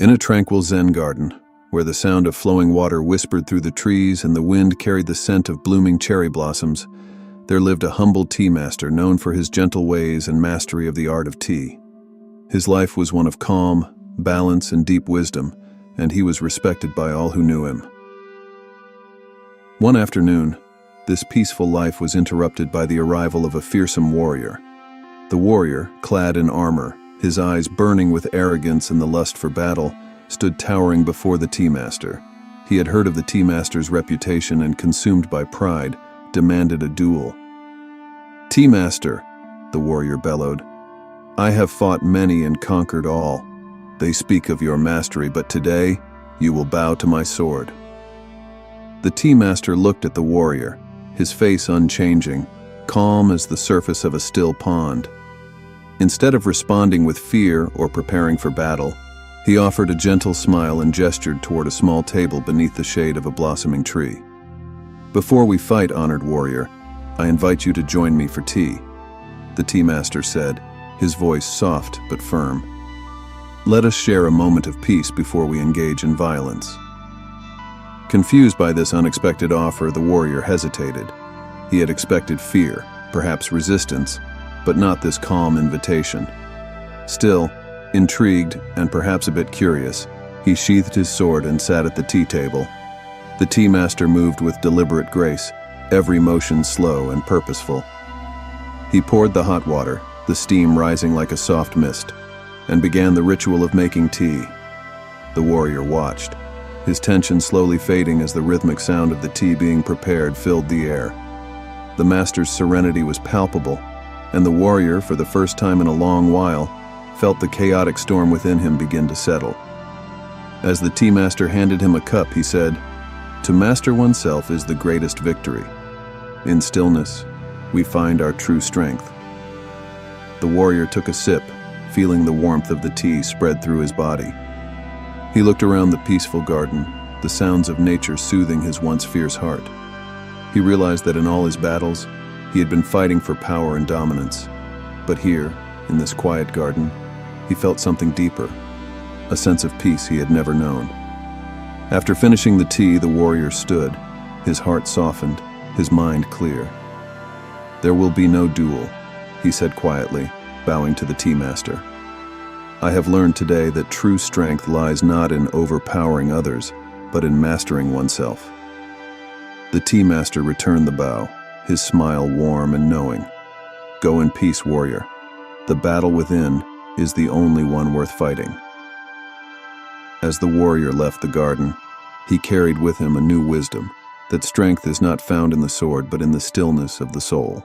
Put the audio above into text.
In a tranquil Zen garden, where the sound of flowing water whispered through the trees and the wind carried the scent of blooming cherry blossoms, there lived a humble tea master known for his gentle ways and mastery of the art of tea. His life was one of calm, balance, and deep wisdom, and he was respected by all who knew him. One afternoon, this peaceful life was interrupted by the arrival of a fearsome warrior. The warrior, clad in armor, his eyes burning with arrogance and the lust for battle, stood towering before the tea master. He had heard of the tea master's reputation and, consumed by pride, demanded a duel. "Tea master," the warrior bellowed, "I have fought many and conquered all. They speak of your mastery, but today you will bow to my sword." The tea master looked at the warrior, his face unchanging, calm as the surface of a still pond. Instead of responding with fear or preparing for battle, he offered a gentle smile and gestured toward a small table beneath the shade of a blossoming tree. "Before we fight, honored warrior, I invite you to join me for tea," the tea master said, his voice soft but firm. "Let us share a moment of peace before we engage in violence." Confused by this unexpected offer, the warrior hesitated. He had expected fear, perhaps resistance, but not this calm invitation. Still, intrigued and perhaps a bit curious, he sheathed his sword and sat at the tea table. The tea master moved with deliberate grace, every motion slow and purposeful. He poured the hot water, the steam rising like a soft mist, and began the ritual of making tea. The warrior watched, his tension slowly fading as the rhythmic sound of the tea being prepared filled the air. The master's serenity was palpable, and the warrior, for the first time in a long while, felt the chaotic storm within him begin to settle. As the tea master handed him a cup, he said, "To master oneself is the greatest victory. In stillness, we find our true strength." The warrior took a sip, feeling the warmth of the tea spread through his body. He looked around the peaceful garden, the sounds of nature soothing his once fierce heart. He realized that in all his battles, he had been fighting for power and dominance. But here, in this quiet garden, he felt something deeper, a sense of peace he had never known. After finishing the tea, the warrior stood, his heart softened, his mind clear. "There will be no duel," he said quietly, bowing to the tea master. "I have learned today that true strength lies not in overpowering others, but in mastering oneself." The tea master returned the bow, his smile warm and knowing. "Go in peace, warrior. The battle within is the only one worth fighting." As the warrior left the garden, he carried with him a new wisdom, that strength is not found in the sword but in the stillness of the soul.